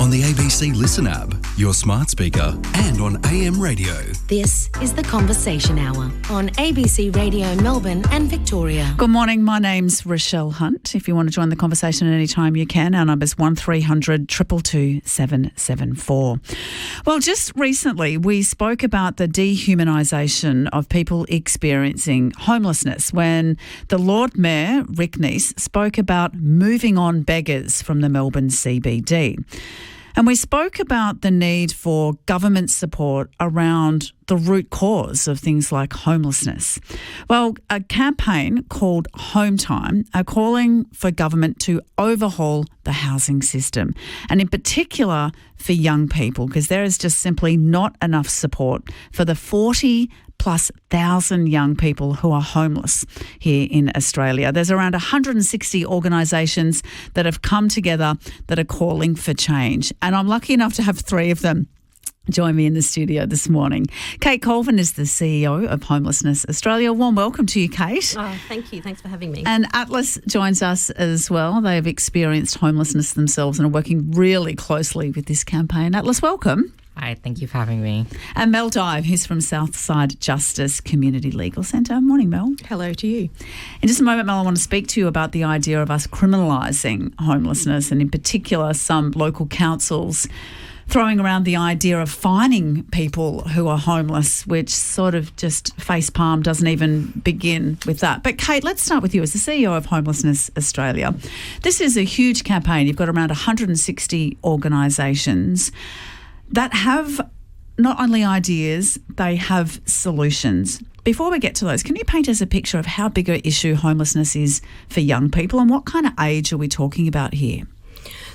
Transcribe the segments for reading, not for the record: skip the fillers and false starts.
on the ABC Listen app, your smart speaker, and on AM radio. This is The Conversation Hour on ABC Radio Melbourne and Victoria. Good morning, my name's Rochelle Hunt. If you want to join the conversation anytime you can, our number's 1300 222 774. Well, just recently we spoke about the dehumanisation of people experiencing homelessness when the Lord Mayor, Rick Neese, spoke about moving on beggars from the Melbourne CBD. And we spoke about the need for government support around the root cause of things like homelessness. Well, a campaign called HomeTime are calling for government to overhaul the housing system, and in particular for young people, because there is just simply not enough support for the 40,000+ young people who are homeless here in Australia. There's around 160 organisations that have come together that are calling for change, and I'm lucky enough to have three of them join me in the studio this morning. Kate Colvin is the CEO of Homelessness Australia. Warm welcome to you, Kate. Oh, thank you. Thanks for having me. And Atlas joins us as well. They have experienced homelessness themselves and are working really closely with this campaign. Atlas, welcome. Hi, thank you for having me. And Mel Dye, who's from Southside Justice Community Legal Centre. Morning, Mel. Hello to you. In just a moment, Mel, I want to speak to you about the idea of us criminalising homelessness, and in particular some local councils throwing around the idea of fining people who are homeless, which sort of just facepalm doesn't even begin with that. But Kate, let's start with you as the CEO of Homelessness Australia. This is a huge campaign. You've got around 160 organisations that have not only ideas, they have solutions. Before we get to those, can you paint us a picture of how big an issue homelessness is for young people, and what kind of age are we talking about here?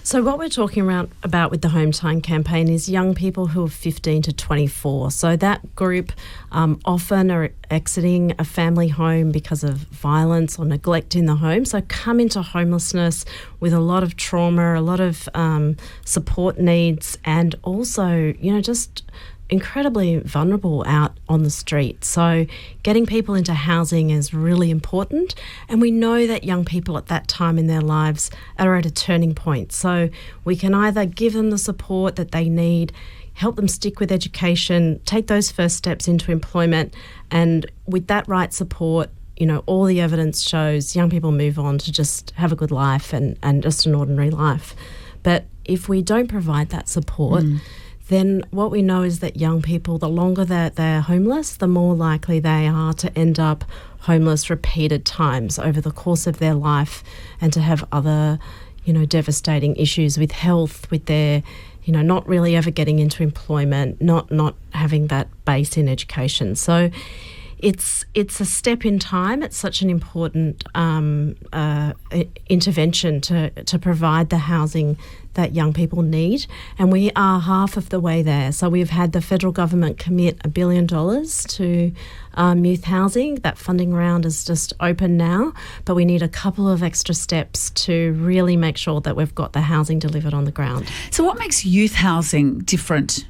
So what we're talking about with the HomeTime campaign is young people who are 15 to 24. So that group often are exiting a family home because of violence or neglect in the home. So come into homelessness with a lot of trauma, a lot of support needs, and also, just incredibly vulnerable out on the street. So getting people into housing is really important, and we know that young people at that time in their lives are at a turning point. So we can either give them the support that they need, help them stick with education, take those first steps into employment, and with that right support, all the evidence shows young people move on to just have a good life and just an ordinary life. But if we don't provide that support, then what we know is that young people, the longer that they're homeless, the more likely they are to end up homeless repeated times over the course of their life, and to have other, devastating issues with health, with their, not really ever getting into employment, not having that base in education. So it's a step in time. It's such an important intervention to provide the housing that young people need, and we are half of the way there. So we've had the federal government commit $1 billion to youth housing. That funding round is just open now, but we need a couple of extra steps to really make sure that we've got the housing delivered on the ground. So what makes youth housing different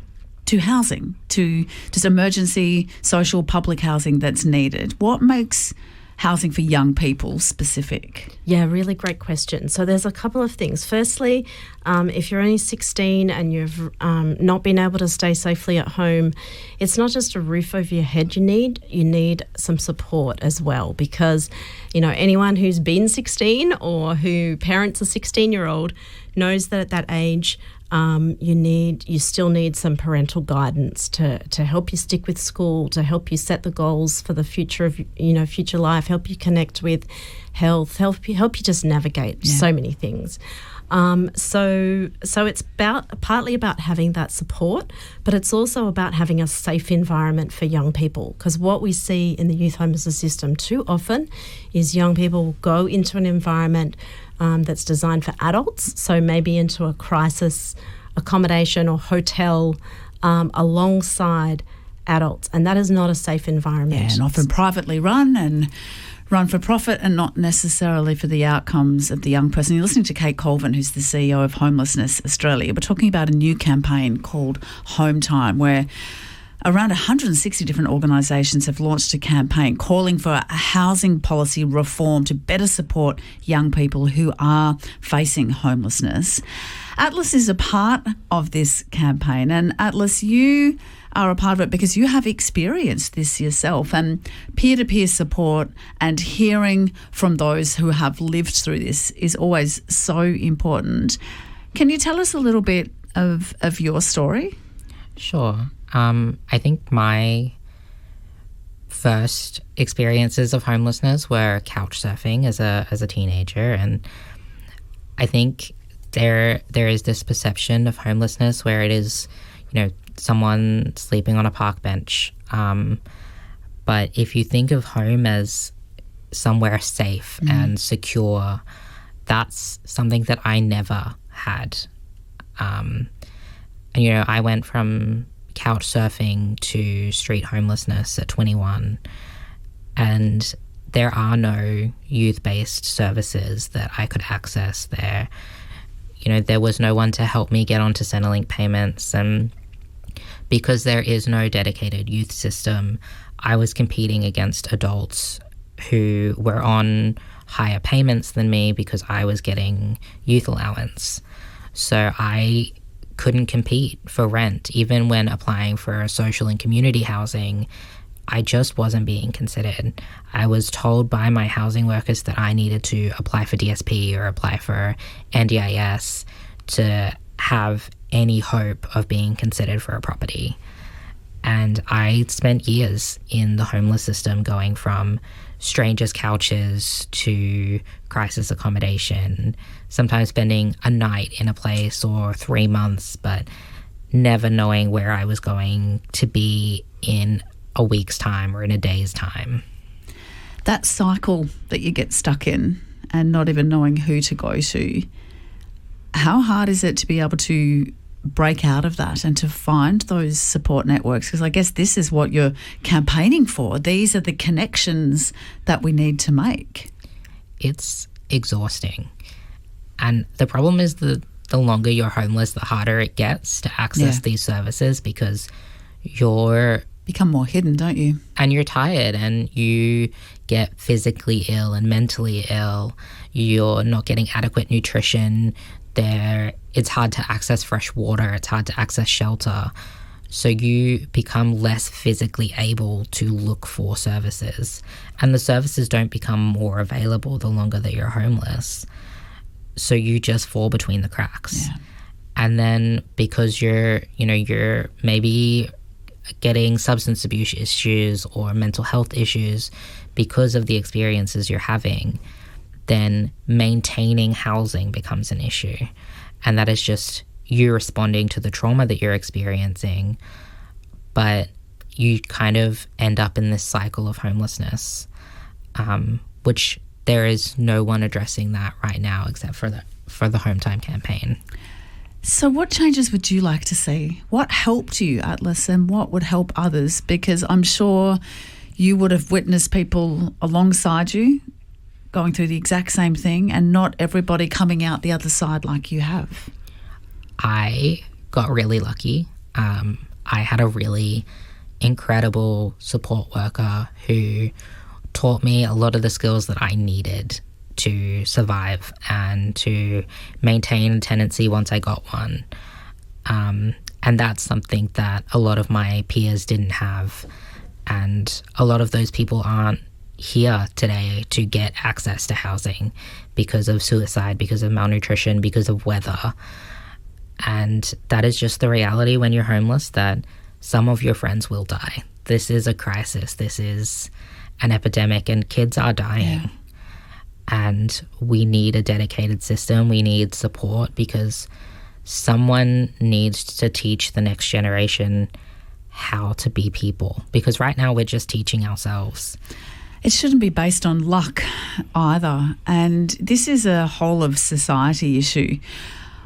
to housing, to just emergency social public housing that's needed? What makes housing for young people specific? Yeah, really great question. So there's a couple of things. Firstly, if you're only 16 and you've not been able to stay safely at home, it's not just a roof over your head you need some support as well, because, anyone who's been 16 or who parents a 16-year-old knows that at that age, you still need some parental guidance to help you stick with school, to help you set the goals for the future of future life, help you connect with health, help you just navigate so many things. So it's partly about having that support, but it's also about having a safe environment for young people, because what we see in the youth homelessness system too often is young people go into an environment that's designed for adults, so maybe into a crisis accommodation or hotel alongside adults, and that is not a safe environment. Yeah, and often privately run and run for profit and not necessarily for the outcomes of the young person. You're listening to Kate Colvin, who's the CEO of Homelessness Australia. We're talking about a new campaign called HomeTime, where around 160 different organisations have launched a campaign calling for a housing policy reform to better support young people who are facing homelessness. Atlas is a part of this campaign, and Atlas, you are a part of it because you have experienced this yourself, and peer-to-peer support and hearing from those who have lived through this is always so important. Can you tell us a little bit of your story? Sure. I think my first experiences of homelessness were couch surfing as a teenager, and I think there is this perception of homelessness where it is, someone sleeping on a park bench. But if you think of home as somewhere safe and secure, that's something that I never had. And, I went from couch surfing to street homelessness at 21, and there are no youth-based services that I could access there. There was no one to help me get onto Centrelink payments, and because there is no dedicated youth system, I was competing against adults who were on higher payments than me because I was getting youth allowance. So I couldn't compete for rent. Even when applying for social and community housing, I just wasn't being considered. I was told by my housing workers that I needed to apply for DSP or apply for NDIS to have any hope of being considered for a property. And I spent years in the homeless system, going from strangers' couches to crisis accommodation, sometimes spending a night in a place or 3 months, but never knowing where I was going to be in a week's time or in a day's time. That cycle that you get stuck in and not even knowing who to go to, how hard is it to be able to break out of that and to find those support networks? Because I guess this is what you're campaigning for. These are the connections that we need to make. It's exhausting. And the problem is the longer you're homeless, the harder it gets to access these services, because you're become more hidden, don't you? And you're tired and you get physically ill and mentally ill. You're not getting adequate nutrition. It's hard to access fresh water. It's hard to access shelter. So you become less physically able to look for services. And the services don't become more available the longer that you're homeless. So you just fall between the cracks. Yeah. And then because you're maybe getting substance abuse issues or mental health issues because of the experiences you're having, then maintaining housing becomes an issue. And that is just you responding to the trauma that you're experiencing, but you kind of end up in this cycle of homelessness, which there is no one addressing that right now except for the HomeTime campaign. So what changes would you like to see? What helped you, Atlas, and what would help others? Because I'm sure you would have witnessed people alongside you going through the exact same thing, and not everybody coming out the other side like you have. I got really lucky. I had a really incredible support worker who taught me a lot of the skills that I needed to survive and to maintain a tenancy once I got one. And that's something that a lot of my peers didn't have. And a lot of those people aren't here today to get access to housing because of suicide, because of malnutrition, because of weather. And that is just the reality when you're homeless, that some of your friends will die. This is a crisis. This is an epidemic, and kids are dying. Yeah. And we need a dedicated system. We need support, because someone needs to teach the next generation how to be people. Because right now we're just teaching ourselves. It shouldn't be based on luck either. And this is a whole of society issue.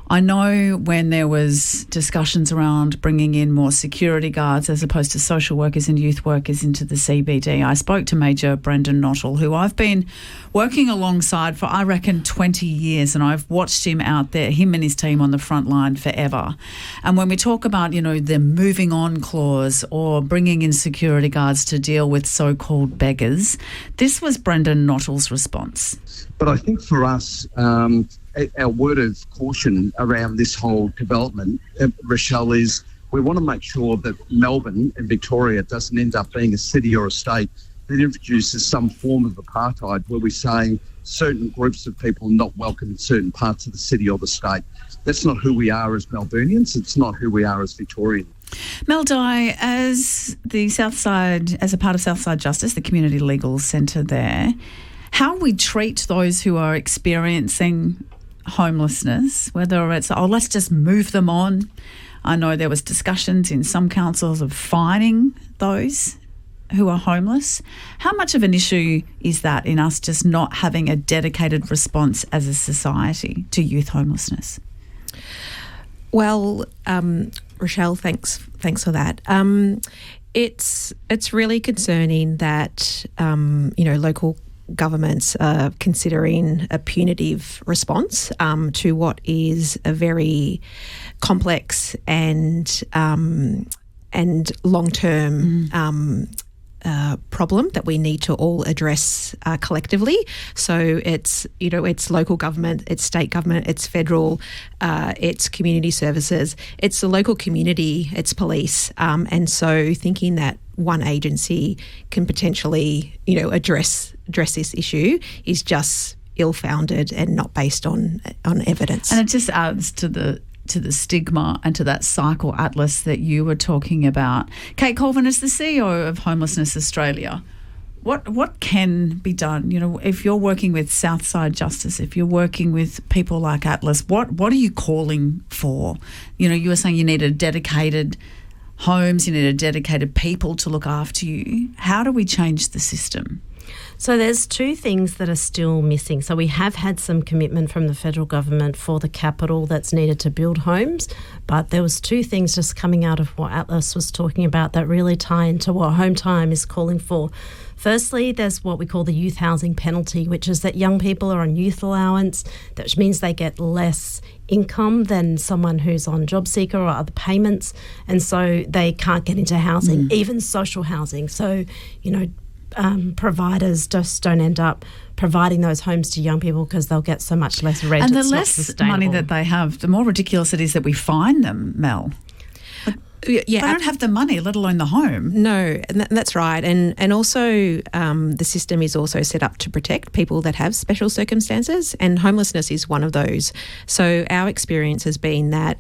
I know when there was discussions around bringing in more security guards as opposed to social workers and youth workers into the CBD, I spoke to Major Brendan Nottle, who I've been working alongside for, I reckon, 20 years, and I've watched him out there, him and his team on the front line forever. And when we talk about, the moving on clause or bringing in security guards to deal with so-called beggars, this was Brendan Nottle's response. But I think for us, our word of caution around this whole development, Rochelle, is we want to make sure that Melbourne and Victoria doesn't end up being a city or a state that introduces some form of apartheid where we're saying certain groups of people are not welcome in certain parts of the city or the state. That's not who we are as Melburnians. It's not who we are as Victorians. Mel Dye, as a part of Southside Justice, the community legal centre there, how we treat those who are experiencing homelessness, whether it's, let's just move them on. I know there was discussions in some councils of fining those who are homeless. How much of an issue is that in us just not having a dedicated response as a society to youth homelessness? Well, Rochelle, thanks for that. It's really concerning that local governments are considering a punitive response to what is a very complex and long-term problem that we need to all address collectively. So it's local government, it's state government, it's federal, it's community services, it's the local community, it's police. And so thinking that one agency can potentially, address this issue is just ill-founded and not based on evidence. And it just adds to the stigma and to that cycle, Atlas, that you were talking about. Kate Colvin is the CEO of Homelessness Australia. What can be done? If you're working with Southside Justice, if you're working with people like Atlas, what are you calling for? You were saying you needed dedicated homes, you needed dedicated people to look after you. How do we change the system? So there's two things that are still missing. So we have had some commitment from the federal government for the capital that's needed to build homes, but there was two things just coming out of what Atlas was talking about that really tie into what HomeTime is calling for. Firstly, there's what we call the youth housing penalty, which is that young people are on youth allowance, which means they get less income than someone who's on job seeker or other payments, and so they can't get into housing, even social housing. So, providers just don't end up providing those homes to young people because they'll get so much less rent. And the it's less money that they have, the more ridiculous it is that we fine them, Mel. They don't have the money, let alone the home. No, and that's right. And also the system is also set up to protect people that have special circumstances, and homelessness is one of those. So our experience has been that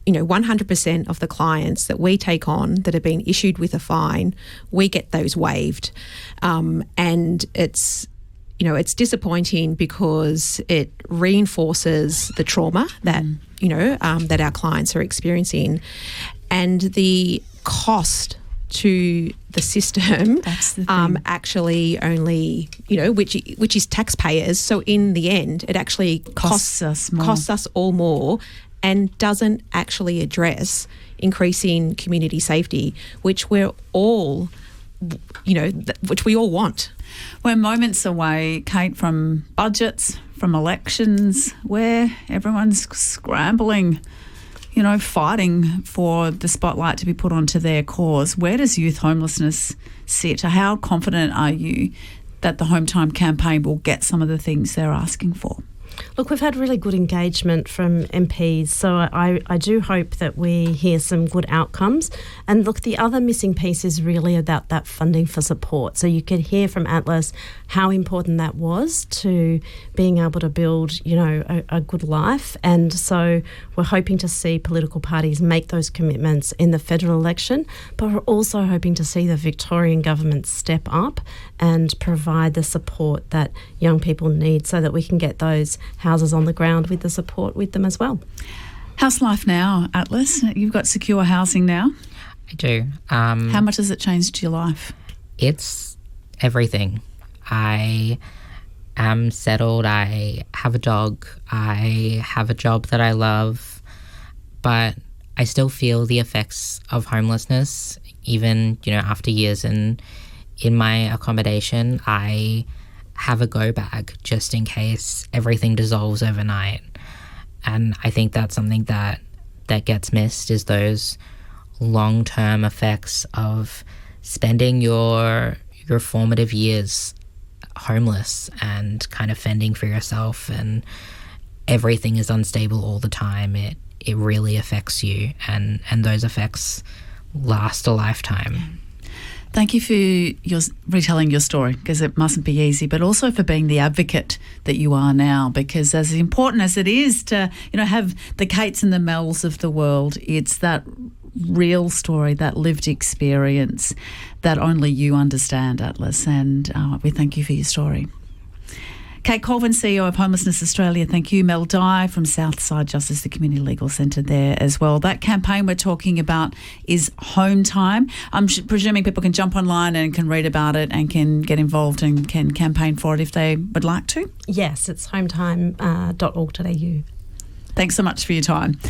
100% of the clients that we take on that have been issued with a fine, we get those waived. And it's disappointing because it reinforces the trauma that, that our clients are experiencing. And the cost to the system actually only, which is taxpayers. So in the end, it actually costs us all more, and doesn't actually address increasing community safety, which we're all, which we all want. We're moments away, Kate, from budgets, from elections, where everyone's scrambling, fighting for the spotlight to be put onto their cause. Where does youth homelessness sit? How confident are you that the HomeTime campaign will get some of the things they're asking for? Look, we've had really good engagement from MPs, so I do hope that we hear some good outcomes. And look, the other missing piece is really about that funding for support. So you could hear from Atlas how important that was to being able to build, a good life. And so we're hoping to see political parties make those commitments in the federal election, but we're also hoping to see the Victorian government step up and provide the support that young people need so that we can get those houses on the ground with the support with them as well. How's life now, Atlas? You've got secure housing now. I do. How much has it changed your life? It's everything. I am settled. I have a dog. I have a job that I love, but I still feel the effects of homelessness, even, after years in my accommodation. I have a go bag just in case everything dissolves overnight. And I think that's something that gets missed, is those long-term effects of spending your formative years homeless and kind of fending for yourself. And everything is unstable all the time, it really affects you, and those effects last a lifetime. Thank you for your retelling your story, because it mustn't be easy, but also for being the advocate that you are now, because as important as it is to, have the Kates and the Mels of the world, it's that real story, that lived experience that only you understand, Atlas, and we thank you for your story. Kate Colvin, CEO of Homelessness Australia, thank you. Mel Dye from Southside Justice, the Community Legal Centre there as well. That campaign we're talking about is HomeTime. I'm presuming people can jump online and can read about it and can get involved and can campaign for it if they would like to. Yes, it's hometime.org.au. Thanks so much for your time.